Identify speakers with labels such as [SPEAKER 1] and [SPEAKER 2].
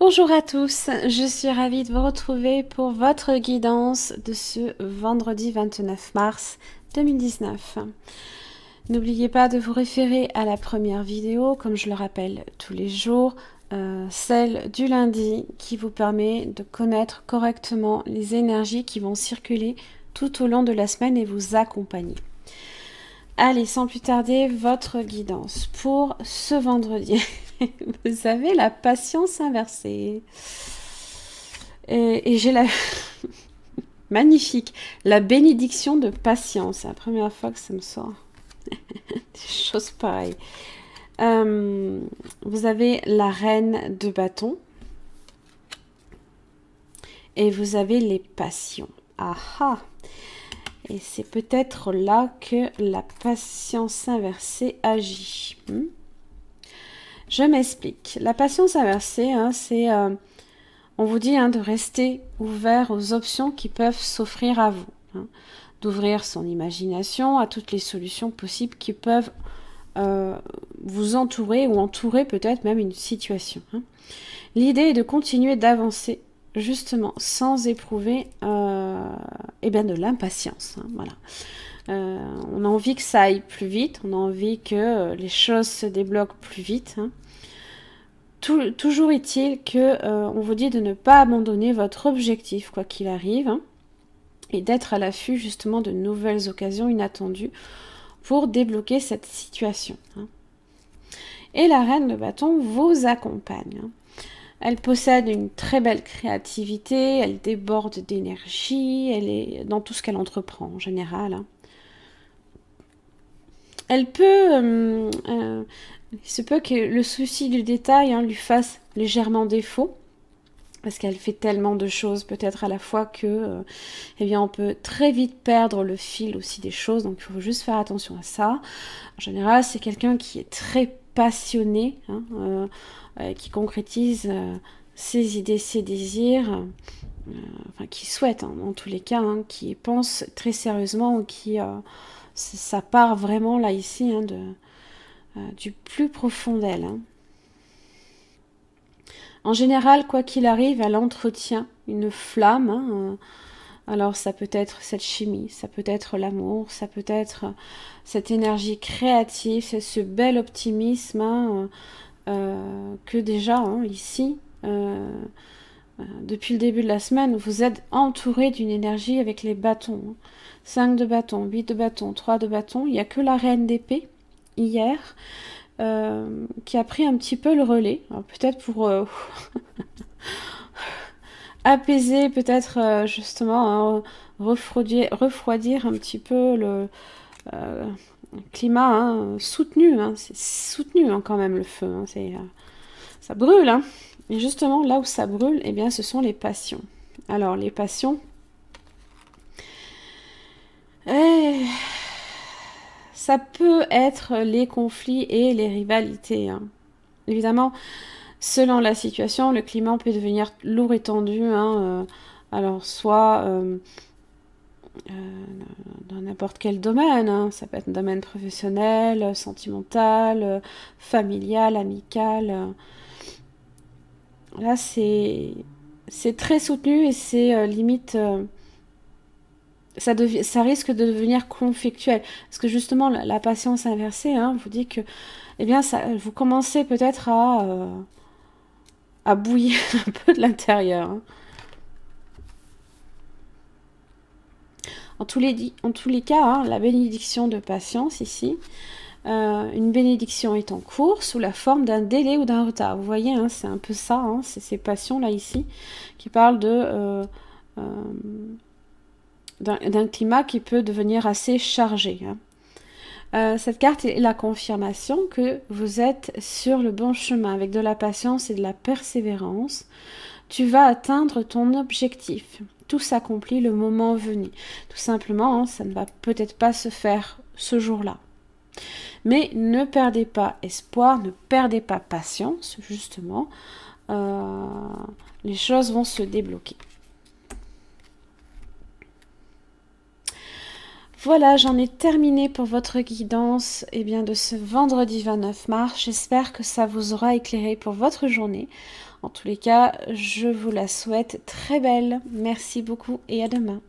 [SPEAKER 1] Bonjour à tous, je suis ravie de vous retrouver pour votre guidance de ce vendredi 29 mars 2019. N'oubliez pas de vous référer à la première vidéo, comme je le rappelle tous les jours, celle du lundi qui vous permet de connaître correctement les énergies qui vont circuler tout au long de la semaine et vous accompagner. Allez, sans plus tarder, votre guidance pour ce vendredi. Vous avez la patience inversée. Et j'ai la... Magnifique. La bénédiction de patience. C'est la première fois que ça me sort. Des choses pareilles. Vous avez la reine de bâton. Et vous avez les passions. Ah ah! Et c'est peut-être là que la patience inversée agit. Je m'explique. La patience inversée, c'est, on vous dit de rester ouvert aux options qui peuvent s'offrir à vous. D'ouvrir son imagination à toutes les solutions possibles qui peuvent vous entourer ou entourer peut-être même une situation. L'idée est de continuer d'avancer justement sans éprouver de l'impatience. Voilà. On a envie que ça aille plus vite, on a envie que les choses se débloquent plus vite. Toujours est-il que on vous dit de ne pas abandonner votre objectif quoi qu'il arrive et d'être à l'affût justement de nouvelles occasions inattendues pour débloquer cette situation. Et la reine de bâton vous accompagne. Elle possède une très belle créativité, elle déborde d'énergie, elle est dans tout ce qu'elle entreprend en général. Elle peut, il se peut que le souci du détail lui fasse légèrement défaut, parce qu'elle fait tellement de choses peut-être à la fois que, on peut très vite perdre le fil aussi des choses, donc il faut juste faire attention à ça. En général, c'est quelqu'un qui est très passionné, qui concrétise ses idées, ses désirs, qui souhaite, dans tous les cas, qui pense très sérieusement, qui ça part vraiment là ici du plus profond d'elle. En général, quoi qu'il arrive, elle entretient une flamme. Alors ça peut être cette chimie, ça peut être l'amour, ça peut être cette énergie créative, ce bel optimisme que déjà ici, depuis le début de la semaine, vous êtes entouré d'une énergie avec les bâtons. 5 de bâton, 8 de bâton, 3 de bâton. Il n'y a que la reine d'épée, hier, qui a pris un petit peu le relais. Peut-être pour apaiser, peut-être justement, refroidir un petit peu le climat soutenu. C'est soutenu quand même le feu. Ça brûle. Et justement, là où ça brûle, ce sont les passions. Alors, les passions... ça peut être les conflits et les rivalités. Évidemment, selon la situation, le climat peut devenir lourd et tendu. Alors, soit dans n'importe quel domaine. Ça peut être un domaine professionnel, sentimental, familial, amical. Là, c'est très soutenu et c'est limite... ça risque de devenir conflictuel. Parce que justement, la patience inversée vous dit que vous commencez peut-être à bouillir un peu de l'intérieur. En tous les cas, la bénédiction de patience ici, une bénédiction est en cours sous la forme d'un délai ou d'un retard. Vous voyez, c'est un peu ça, c'est ces passions là ici qui parlent d'un climat qui peut devenir assez chargé. Cette carte est la confirmation que vous êtes sur le bon chemin. Avec de la patience et de la persévérance, tu vas atteindre ton objectif. Tout s'accomplit le moment venu. Tout simplement, hein, ça ne va peut-être pas se faire ce jour-là. Mais ne perdez pas espoir, ne perdez pas patience, justement. Les choses vont se débloquer. Voilà, j'en ai terminé pour votre guidance de ce vendredi 29 mars. J'espère que ça vous aura éclairé pour votre journée. En tous les cas, je vous la souhaite très belle. Merci beaucoup et à demain.